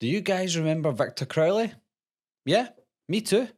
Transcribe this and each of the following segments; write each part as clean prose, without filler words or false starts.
Do you guys remember Victor Crowley? Yeah, me too.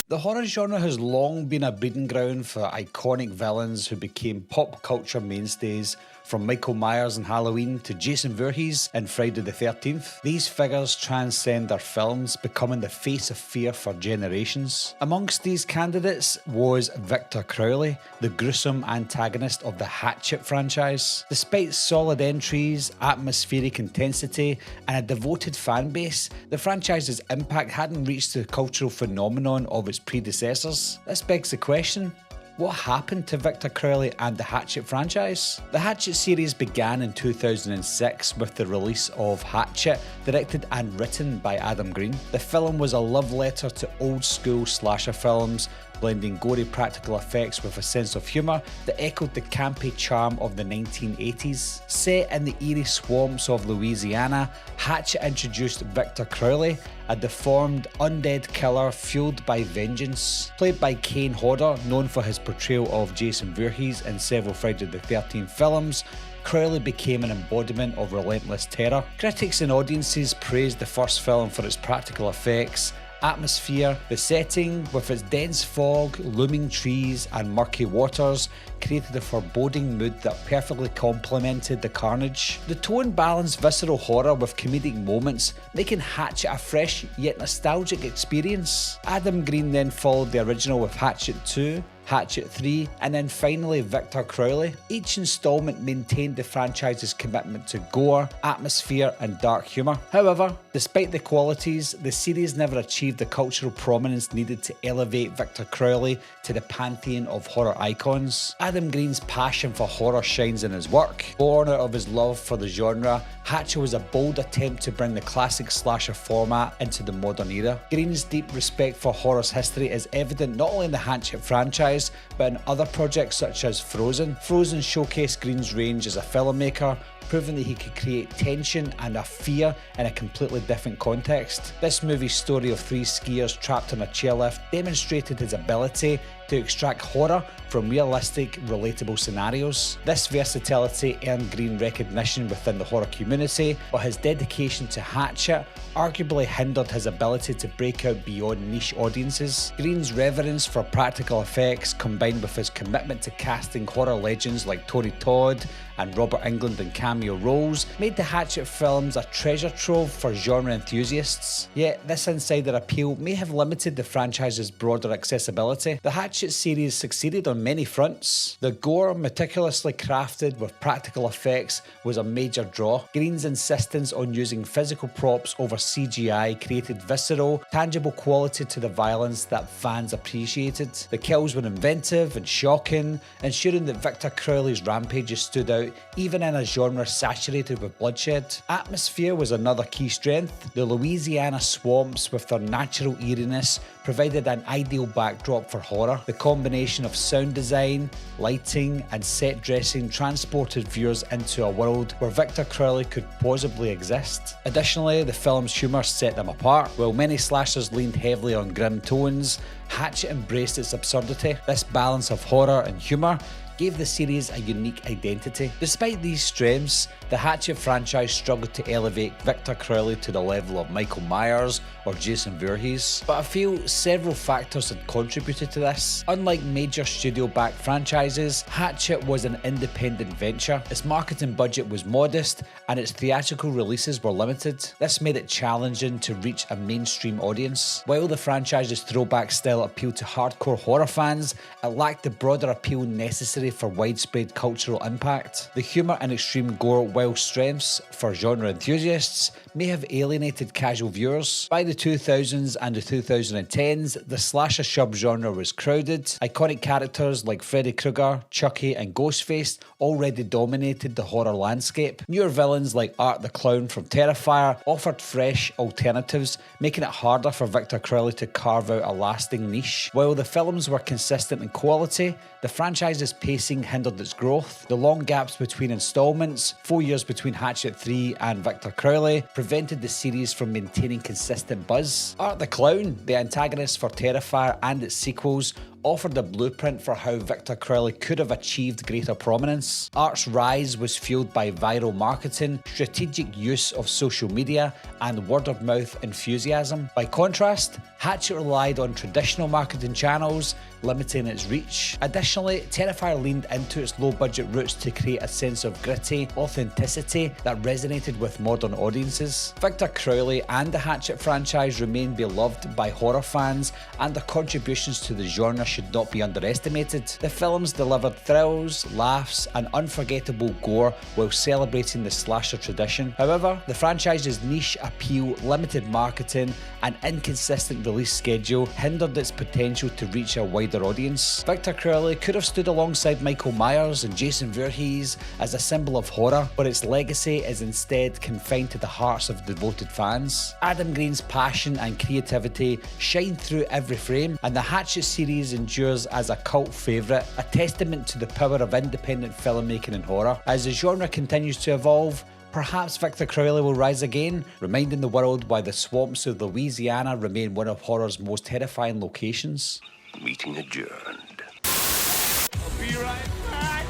The horror genre has long been a breeding ground for iconic villains who became pop culture mainstays, from Michael Myers in Halloween to Jason Voorhees in Friday the 13th. These figures transcend their films, becoming the face of fear for generations. Amongst these candidates was Victor Crowley, the gruesome antagonist of the Hatchet franchise. Despite solid entries, atmospheric intensity, and a devoted fan base, the franchise's impact hadn't reached the cultural phenomenon of its predecessors. This begs the question, what happened to Victor Crowley and the Hatchet franchise? The Hatchet series began in 2006 with the release of Hatchet, directed and written by Adam Green. The film was a love letter to old school slasher films, blending gory practical effects with a sense of humour that echoed the campy charm of the 1980s. Set in the eerie swamps of Louisiana, Hatchet introduced Victor Crowley, a deformed undead killer fueled by vengeance. Played by Kane Hodder, known for his portrayal of Jason Voorhees in several Friday the 13th films, Crowley became an embodiment of relentless terror. Critics and audiences praised the first film for its practical effects, atmosphere. The setting, with its dense fog, looming trees, and murky waters, created a foreboding mood that perfectly complemented the carnage. The tone balanced visceral horror with comedic moments, making Hatchet a fresh yet nostalgic experience. Adam Green then followed the original with Hatchet 2, Hatchet 3, and then finally Victor Crowley. Each installment maintained the franchise's commitment to gore, atmosphere, and dark humour. However, despite the qualities, the series never achieved the cultural prominence needed to elevate Victor Crowley to the pantheon of horror icons. Adam Green's passion for horror shines in his work. Born out of his love for the genre, Hatchet was a bold attempt to bring the classic slasher format into the modern era. Green's deep respect for horror's history is evident not only in the Hatchet franchise, but in other projects such as Frozen. Frozen showcased Green's range as a filmmaker, proving that he could create tension and a fear in a completely different context. This movie's story of three skiers trapped on a chairlift demonstrated his ability to extract horror from realistic, relatable scenarios. This versatility earned Green recognition within the horror community, but his dedication to Hatchet arguably hindered his ability to break out beyond niche audiences. Green's reverence for practical effects, combined with his commitment to casting horror legends like Tony Todd and Robert Englund in cameo roles, made the Hatchet films a treasure trove for genre enthusiasts. Yet, this insider appeal may have limited the franchise's broader accessibility. The Hatchet series succeeded on many fronts. The gore, meticulously crafted with practical effects, was a major draw. Green's insistence on using physical props over CGI created visceral, tangible quality to the violence that fans appreciated. The kills were inventive and shocking, ensuring that Victor Crowley's rampages stood out even in a genre saturated with bloodshed. Atmosphere was another key strength. The Louisiana swamps, with their natural eeriness, provided an ideal backdrop for horror. The combination of sound design, lighting, and set dressing transported viewers into a world where Victor Crowley could plausibly exist. Additionally, the film's humour set them apart. While many slashers leaned heavily on grim tones, Hatchet embraced its absurdity. This balance of horror and humour gave the series a unique identity. Despite these strengths, the Hatchet franchise struggled to elevate Victor Crowley to the level of Michael Myers or Jason Voorhees, but I feel several factors had contributed to this. Unlike major studio-backed franchises, Hatchet was an independent venture. Its marketing budget was modest, and its theatrical releases were limited. This made it challenging to reach a mainstream audience. While the franchise's throwback style appealed to hardcore horror fans, it lacked the broader appeal necessary for widespread cultural impact. The humour and extreme gore, while strengths for genre enthusiasts, may have alienated casual viewers. By the 2000s and the 2010s, the slasher subgenre was crowded. Iconic characters like Freddy Krueger, Chucky, and Ghostface already dominated the horror landscape. Newer villains like Art the Clown from Terrifier offered fresh alternatives, making it harder for Victor Crowley to carve out a lasting niche. While the films were consistent in quality, the franchise's pace pacing hindered its growth. The long gaps between installments, 4 years between Hatchet 3 and Victor Crowley, prevented the series from maintaining consistent buzz. Art the Clown, the antagonist for Terrifier and its sequels, offered a blueprint for how Victor Crowley could have achieved greater prominence. Art's rise was fueled by viral marketing, strategic use of social media, and word-of-mouth enthusiasm. By contrast, Hatchet relied on traditional marketing channels, limiting its reach. Additionally, Terrifier leaned into its low-budget roots to create a sense of gritty authenticity that resonated with modern audiences. Victor Crowley and the Hatchet franchise remain beloved by horror fans, and their contributions to the genre should not be underestimated. The films delivered thrills, laughs, and unforgettable gore while celebrating the slasher tradition. However, the franchise's niche appeal, limited marketing, and inconsistent release schedule hindered its potential to reach a wider audience. Victor Crowley could have stood alongside Michael Myers and Jason Voorhees as a symbol of horror, but its legacy is instead confined to the hearts of devoted fans. Adam Green's passion and creativity shine through every frame, and the Hatchet series endures as a cult favourite, a testament to the power of independent filmmaking in horror. As the genre continues to evolve, perhaps Victor Crowley will rise again, reminding the world why the swamps of Louisiana remain one of horror's most terrifying locations. Meeting adjourned. I'll be right back.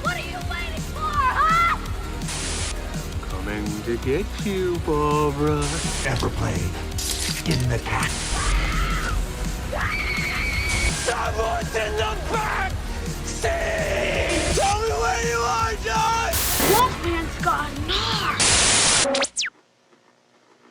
What are you waiting for, huh? Coming to get you, Barbara. Ever played in the cat? Someone's in the back! See